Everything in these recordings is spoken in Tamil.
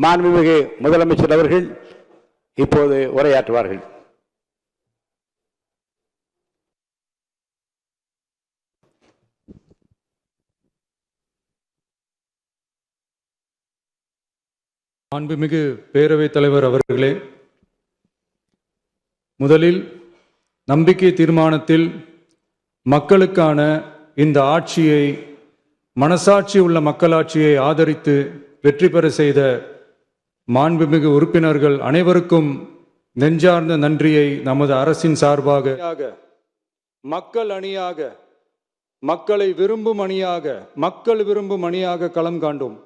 மாண்புமிகு முதலமைச்சர் அவர்கள் இப்போது உரையாற்றுவார்கள். மாண்புமிகு பேரவைத் தலைவர் அவர்களே, முதலில் நம்பிக்கை தீர்மானத்தில் மக்களுக்கான இந்த ஆட்சியை, மனசாட்சி உள்ள மக்களாட்சியை ஆதரித்து வெற்றி பெற செய்த மாண்புமிகு உறுப்பினர்கள் அனைவருக்கும் நெஞ்சார்ந்த நன்றியை நமது அரசின் சார்பாக மக்கள் அணியாக, மக்களை விரும்பும் அணியாக, மக்கள் விரும்பும் அணியாக களம் காண்டோம்.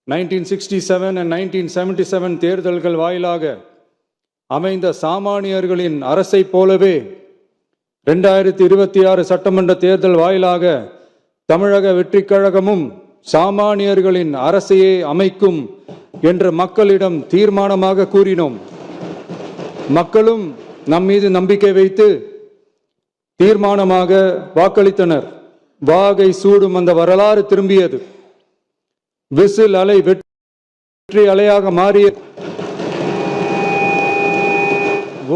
1967 and 1977 தேர்தல்கள் வாயிலாக அமைந்த சாமானியர்களின் அரசை போலவே 2026 சட்டமன்ற தேர்தல் வாயிலாக தமிழக வெற்றிக் கழகமும் சாமானியர்களின் அரசையே அமைக்கும் என்று மக்களிடம் தீர்மானமாக கூறினோம். மக்களும் நம் மீது நம்பிக்கை வைத்து தீர்மானமாக வாக்களித்தனர். வாகை சூடும் அந்த வரலாறு திரும்பியது. விசில் அலை வெற்றி அலையாக மாறிய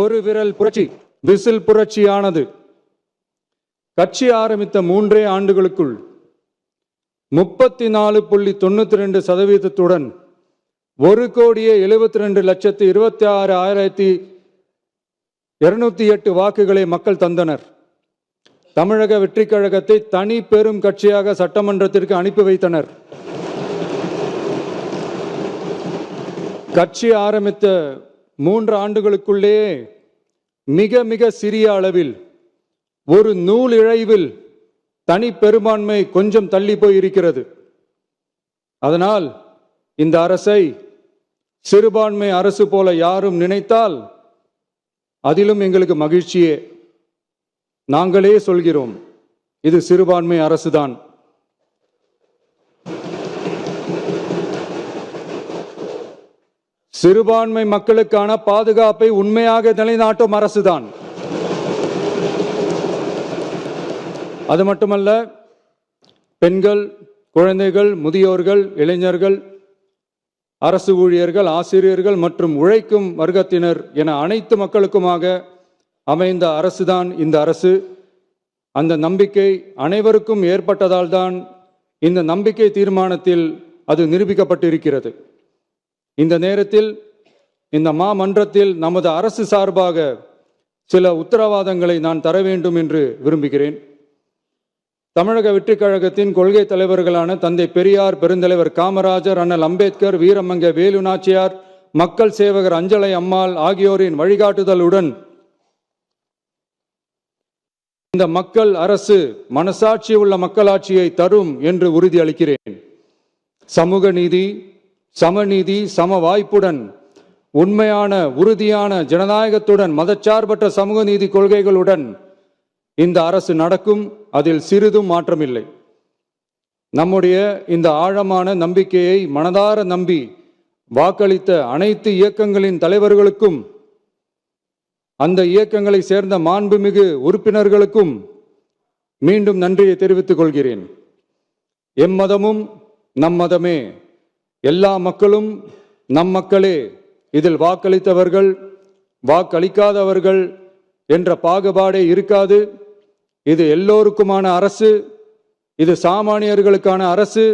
ஒரு விரல் புரட்சி, விசில் புரட்சியானது. கட்சி ஆரம்பித்த 3 ஆண்டுகளுக்குள் 34.92% 1,72,26,208 வாக்குகளை மக்கள் தந்தனர். தமிழக வெற்றிக் கழகத்தை தனி பெரும் கட்சியாக சட்டமன்றத்திற்கு அனுப்பி வைத்தனர். கட்சி ஆரம்பித்த 3 ஆண்டுகளுக்குள்ளே மிக மிக சிறிய அளவில், ஒரு நூல் இழைவில் தனி பெரும்பான்மை கொஞ்சம் தள்ளி போயிருக்கிறது. அதனால் இந்த அரசை சிறுபான்மை அரசு போல யாரும் நினைத்தால் அதிலும் எங்களுக்கு மகிழ்ச்சியே. நாங்களே சொல்கிறோம், இது சிறுபான்மை அரசுதான். சிறுபான்மை மக்களுக்கான பாதுகாப்பை உண்மையாக நிலைநாட்டும் அரசுதான். அது மட்டுமல்ல, பெண்கள், குழந்தைகள், முதியோர்கள், இளைஞர்கள், அரசு ஊழியர்கள், ஆசிரியர்கள் மற்றும் உழைக்கும் வர்க்கத்தினர் என அனைத்து மக்களுக்குமாக அமைந்த அரசுதான் இந்த அரசு. அந்த நம்பிக்கை அனைவருக்கும் ஏற்பட்டதால் தான் இந்த நம்பிக்கை தீர்மானத்தில் அது நிரூபிக்கப்பட்டிருக்கிறது. இந்த நேரத்தில் இந்த மாமன்றத்தில் நமது அரசு சார்பாக சில உத்தரவாதங்களை நான் தர வேண்டும் என்று விரும்புகிறேன். தமிழக வெற்றிக் கழகத்தின் கொள்கை தலைவர்களான தந்தை பெரியார், பெருந்தலைவர் காமராஜர், அண்ணல் அம்பேத்கர், வீரமங்க வேலு நாச்சியார், மக்கள் சேவகர் அஞ்சலை அம்மாள் ஆகியோரின் வழிகாட்டுதலுடன் இந்த மக்கள் அரசு மனசாட்சி உள்ள மக்களாட்சியை தரும் என்று உறுதியளிக்கிறேன். சமூக நீதி, சமநீதி, சம வாய்ப்புடன், உண்மையான உறுதியான ஜனநாயகத்துடன், மதச்சார்பற்ற சமூக நீதி கொள்கைகளுடன் இந்த அரசு நடக்கும். அதில் சிறிதும் மாற்றமில்லை. நம்முடைய இந்த ஆழமான நம்பிக்கையை மனதார நம்பி வாக்களித்த அனைத்து இயக்கங்களின் தலைவர்களுக்கும், அந்த இயக்கங்களை சேர்ந்த மாண்புமிகு உறுப்பினர்களுக்கும் மீண்டும் நன்றியை தெரிவித்துக் கொள்கிறேன். எம்மதமும் நம் மதமே, எல்லா மக்களும் நம் மக்களே, இதில் வாக்களித்தவர்கள் வாக்களிக்காதவர்கள் என்ற பாகுபாடே இருக்காது. இது எல்லோருக்குமான அரசு, இது சாமானியர்களுக்கான அரசு,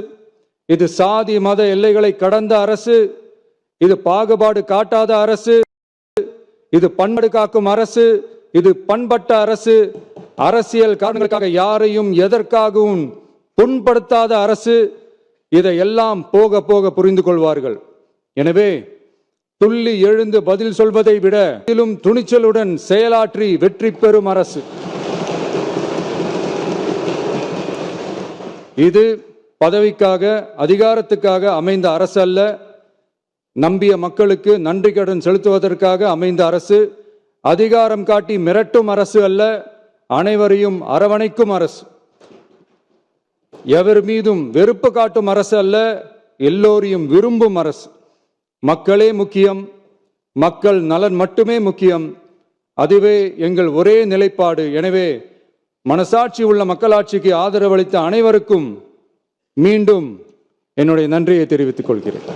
இது சாதி மத எல்லைகளை கடந்த அரசு, இது பாகுபாடு காட்டாத அரசு, இது பண்பாடு காக்கும் அரசு, இது பண்பட்ட அரசு, அரசியல் காரணங்களுக்காக யாரையும் எதற்காகவும் புண்படுத்தாத அரசு. இதையெல்லாம் போக போக புரிந்து கொள்வார்கள். எனவே துள்ளி எழுந்து பதில் சொல்வதை விட துணிச்சலுடன் செயலாற்றி வெற்றி பெறும் அரசு இது. பதவிக்காக, அதிகாரத்துக்காக அமைந்த அரசு அல்ல. நம்பிய மக்களுக்கு நன்றி கடன் செலுத்துவதற்காக அமைந்த அரசு. அதிகாரம் காட்டி மிரட்டும் அரசு அல்ல, அனைவரையும் அரவணைக்கும் அரசு. எவர் மீதும் வெறுப்பு காட்டும் அரசு அல்ல, எல்லோரையும் விரும்பும் அரசு. மக்களே முக்கியம், மக்கள் நலன் மட்டுமே முக்கியம். அதுவே எங்கள் ஒரே நிலைப்பாடு. எனவே மனசாட்சி உள்ள மக்களாட்சிக்கு ஆதரவளித்த அனைவருக்கும் மீண்டும் என்னுடைய நன்றியை தெரிவித்துக் கொள்கிறேன்.